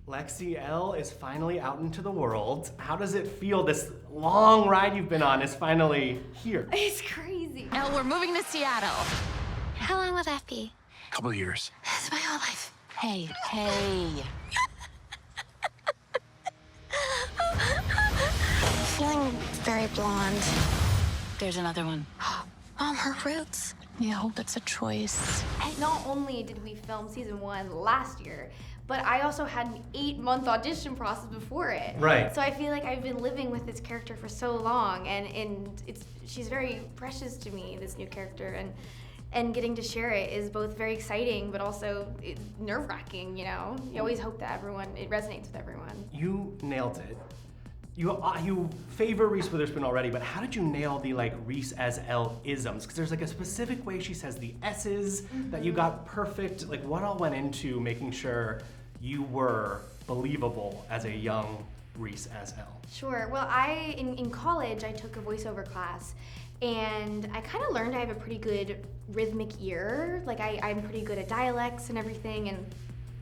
Lexi, Elle is finally out into the world. How does it feel? This long ride you've been on is finally here. It's crazy. Elle, we're moving to Seattle. How long will that be? Couple of years. That's my whole life. Hey. Feeling very blonde. There's another one. Mom, her roots. Yeah, I hope it's a choice. Not only did we film season 1 last year, but I also had an 8-month audition process before it. Right. So I feel like I've been living with this character for so long, and she's very precious to me, this new character, and getting to share it is both very exciting, but also nerve-wracking, you know? You always hope that it resonates with everyone. You nailed it. You favor Reese Witherspoon already, but how did you nail the Reese as Elle isms? Because there's a specific way she says the S's that you got perfect. What all went into making sure you were believable as a young Reese as Elle? Sure. Well, in college, I took a voiceover class, and I kind of learned I have a pretty good rhythmic ear. I'm pretty good at dialects and everything, and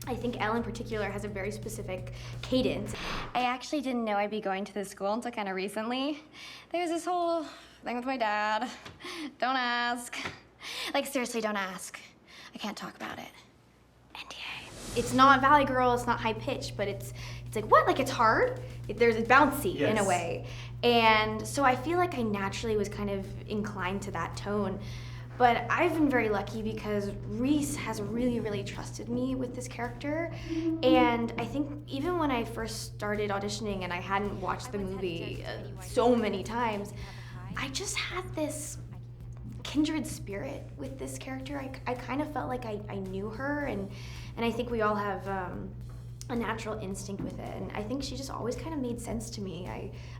I think Elle in particular has a very specific cadence. I actually didn't know I'd be going to this school until kind of recently. There's this whole thing with my dad. Don't ask. Seriously, don't ask. I can't talk about it. NDA. It's not Valley Girl, it's not high pitched, but it's what? It's hard? It's bouncy in a way. And so I feel like I naturally was kind of inclined to that tone. But I've been very lucky because Reese has really, really trusted me with this character. And I think even when I first started auditioning and I hadn't watched the movie so many times, I just had this kindred spirit with this character. I kind of felt like I knew her, and I think we all have a natural instinct with it. And I think she just always kind of made sense to me.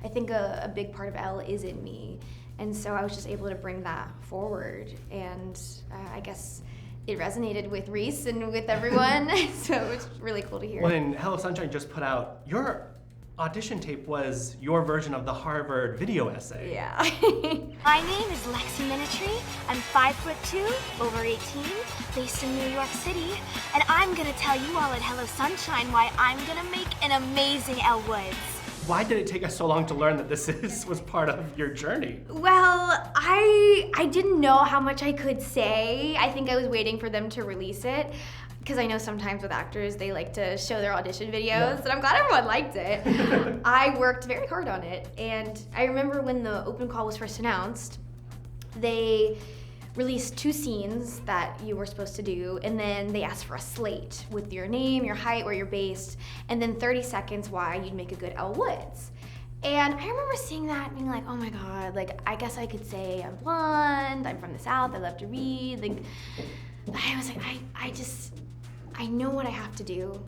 I think a big part of Elle is in me. And so I was just able to bring that forward, and I guess it resonated with Reese and with everyone, so it was really cool to hear. When Hello Sunshine just put out, your audition tape was your version of the Harvard video essay. Yeah. My name is Lexi Minetree. I'm 5'2", over 18, based in New York City, and I'm gonna tell you all at Hello Sunshine why I'm gonna make an amazing Elle Woods. Why did it take us so long to learn that this was part of your journey? Well, I didn't know how much I could say. I think I was waiting for them to release it, because I know sometimes with actors, they like to show their audition videos, and I'm glad everyone liked it. I worked very hard on it, and I remember when the open call was first announced, they released 2 scenes that you were supposed to do, and then they asked for a slate with your name, your height, where you're based, and then 30 seconds why you'd make a good Elle Woods. And I remember seeing that and being like, oh my God, I guess I could say I'm blonde, I'm from the South, I love to read. I was like, I know what I have to do.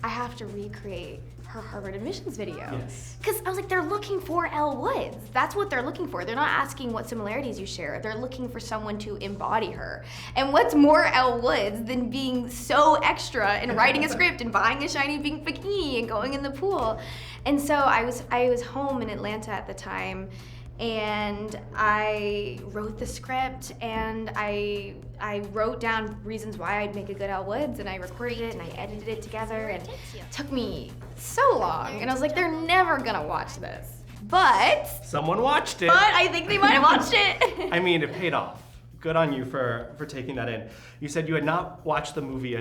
I have to recreate her Harvard admissions video. Yes. Because I was like, they're looking for Elle Woods. That's what they're looking for. They're not asking what similarities you share. They're looking for someone to embody her. And what's more Elle Woods than being so extra and writing a script and buying a shiny pink bikini and going in the pool? And so I was home in Atlanta at the time, and I wrote the script, and I wrote down reasons why I'd make a good Elle Woods, and I recorded it and I edited it together, and it took me so long, and I was like, they're never gonna watch this. But someone watched it. But I think they might have watched it. I mean, it paid off. Good on you for taking that in. You said you had not watched the movie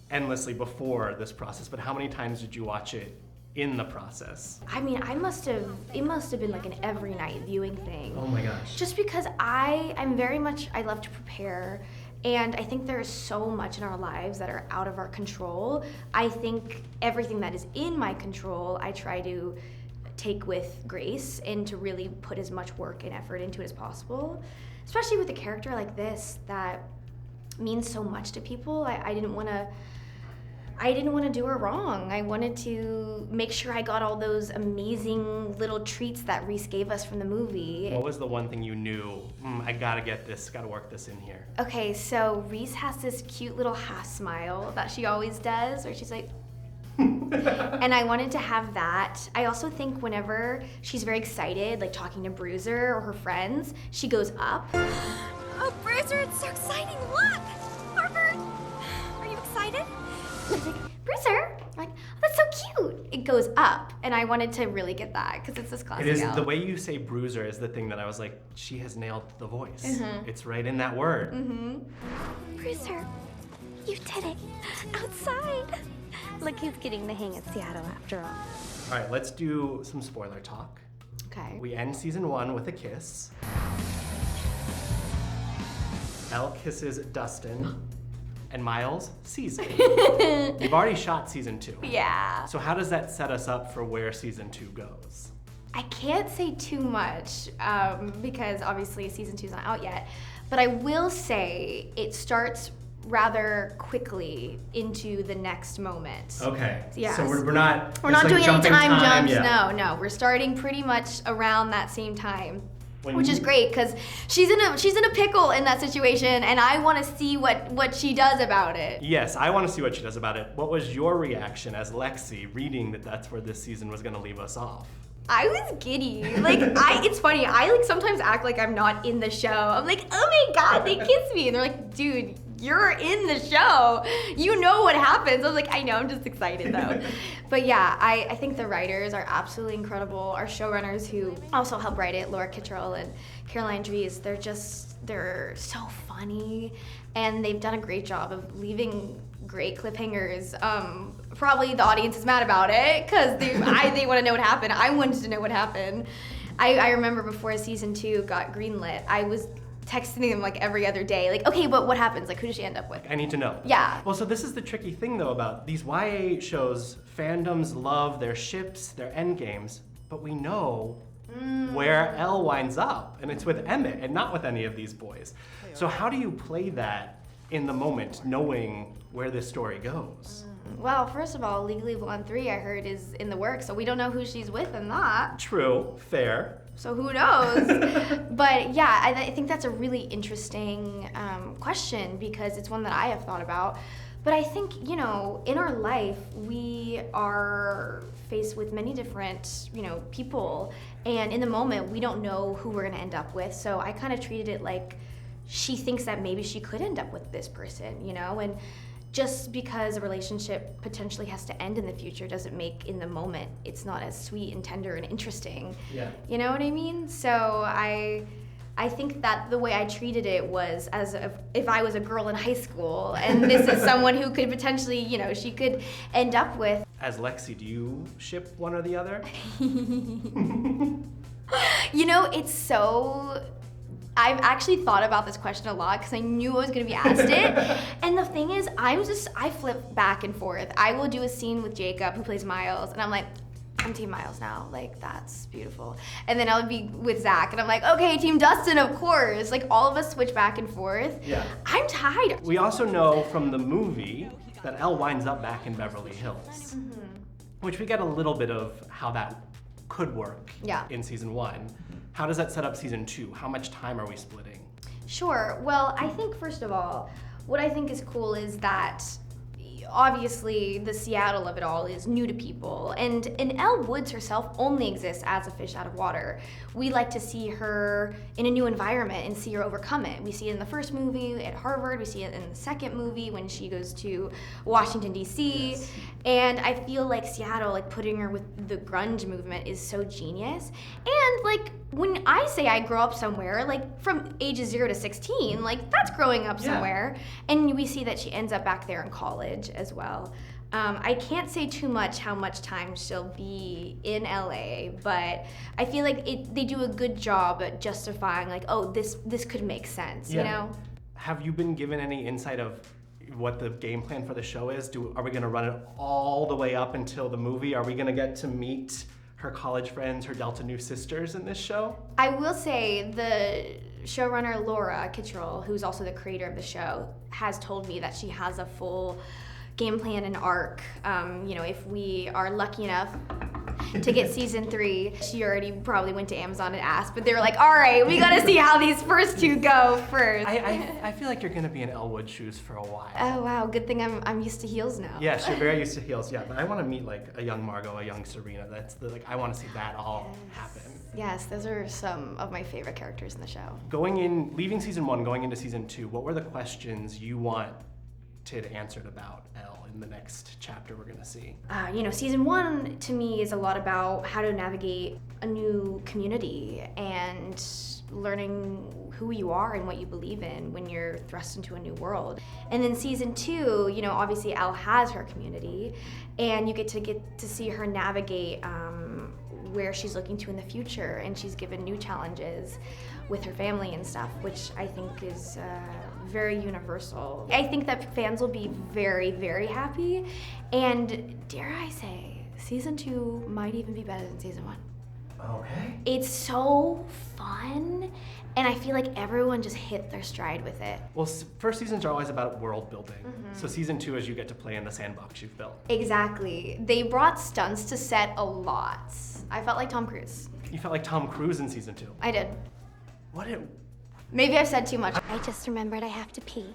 endlessly before this process, but how many times did you watch it in the process? I mean, it must have been an every night viewing thing. Oh my gosh. Just because I love to prepare, and I think there is so much in our lives that are out of our control. I think everything that is in my control, I try to take with grace and to really put as much work and effort into it as possible. Especially with a character like this that means so much to people. I didn't want to do her wrong. I wanted to make sure I got all those amazing little treats that Reese gave us from the movie. What was the one thing you knew, I gotta get this, gotta work this in here? Okay, so Reese has this cute little half smile that she always does, where she's like, and I wanted to have that. I also think whenever she's very excited, talking to Bruiser or her friends, she goes up. Oh, Bruiser, it's so exciting. Look, Harvard. Are you excited? I was like, Bruiser? I'm like, oh, that's goes up, and I wanted to really get that because it's this classic It is, Elle. the way you say bruiser is the thing that I was like, she has nailed the voice. It's right in that word. Bruiser, you did it. Outside. Look who's getting the hang of Seattle after all. All right, let's do some spoiler talk. Okay. We end season 1 with a kiss. Elle kisses Dustin, and Miles sees it. You've already shot season 2. Yeah. So how does that set us up for where season 2 goes? I can't say too much because obviously season 2 is not out yet, but I will say it starts rather quickly into the next moment. Okay. Yes. So we're not. We're it's not like doing any jumping time jumps. yeah. No. We're starting pretty much around that same time, When which is you- great because she's in a pickle in that situation, and I want to see what she does about it. Yes, I want to see what she does about it. What was your reaction as Lexi reading that that's where this season was going to leave us off? I was giddy. Like, it's funny. I like sometimes act like I'm not in the show. I'm like, oh my God, they kiss me. And they're like, dude, you're in the show. You know what happens. I was like, I know, I'm just excited though. But yeah, I think the writers are absolutely incredible. Our showrunners who also help write it, Laura Kittrell and Caroline Dries, they're so funny. And they've done a great job of leaving great cliffhangers. Probably the audience is mad about it because they want to know what happened. I wanted to know what happened. I remember before season 2 got greenlit, I was texting them like every other day, like, okay, but what happens? Like, who does she end up with? I need to know. Yeah. Well, so this is the tricky thing though about these YA shows. Fandoms love their ships, their end games, but we know where Elle winds up, and it's with Emmett and not with any of these boys. So how do you play that in the moment, knowing where this story goes? Well, first of all, Legally Blonde 3, I heard, is in the works, so we don't know who she's with in that. True, fair. So who knows? But yeah, I think that's a really interesting question because it's one that I have thought about. But I think, you know, in our life, we are faced with many different, you know, people. And in the moment, we don't know who we're going to end up with. So I kind of treated it like she thinks that maybe she could end up with this person, you know? And just because a relationship potentially has to end in the future doesn't make in the moment it's not as sweet and tender and interesting. Yeah. You know what I mean? So I think that the way I treated it was as if I was a girl in high school and this is someone who could potentially, you know, she could end up with. As Lexi, do you ship one or the other? You know, it's so... I've actually thought about this question a lot because I knew I was going to be asked it. And the thing is, I flip back and forth. I will do a scene with Jacob, who plays Miles, and I'm like, I'm Team Miles now. Like, that's beautiful. And then I'll be with Zach, and I'm like, okay, Team Dustin, of course. Like, all of us switch back and forth. Yeah. I'm tired. We also know from the movie that Elle winds up back in Beverly Hills, which we get a little bit of how that could work in season 1. How does that set up season 2? How much time are we splitting? Sure. Well, I think, first of all, what I think is cool is that obviously the Seattle of it all is new to people, and Elle Woods herself only exists as a fish out of water. We like to see her in a new environment and see her overcome it. We see it in the first movie at Harvard, we see it in the second movie when she goes to Washington, D.C., Yes. and I feel like Seattle, like putting her with the grunge movement is so genius. And like, when I say I grow up somewhere, like from ages 0 to 16, like that's growing up somewhere. And we see that she ends up back there in college as well. I can't say too much how much time she'll be in LA, but I feel like they do a good job at justifying like, oh, this could make sense, you know? Have you been given any insight of what the game plan for the show is? Are we gonna run it all the way up until the movie? Are we gonna get to meet her college friends, her Delta Nu sisters in this show? I will say the showrunner Laura Kittrell, who's also the creator of the show, has told me that she has a full game plan and arc. You know, if we are lucky enough to get season 3, she already probably went to Amazon and asked, but they were like, all right, we gotta see how these first 2 go first. I feel like you're gonna be in Elle Woods shoes for a while. Oh wow, good thing I'm used to heels now. Yes, you're very used to heels, yeah, but I wanna meet like a young Margot, a young Serena. I wanna see that all happen. Yes, those are some of my favorite characters in the show. Leaving season 1, going into season 2, what were the questions you wanted answered about Elle in the next chapter we're gonna see? Season 1 to me is a lot about how to navigate a new community and learning who you are and what you believe in when you're thrust into a new world. And then season 2, obviously Elle has her community, and you get to see her navigate where she's looking to in the future, and she's given new challenges with her family and stuff, which I think is very universal. I think that fans will be very, very happy, and dare I say, season 2 might even be better than season 1. Okay. It's so fun, and I feel like everyone just hit their stride with it. Well, first seasons are always about world building. So season 2 is you get to play in the sandbox you've built. Exactly. They brought stunts to set a lot. I felt like Tom Cruise. You felt like Tom Cruise in season 2. I did. What? Maybe I've said too much. I just remembered I have to pee.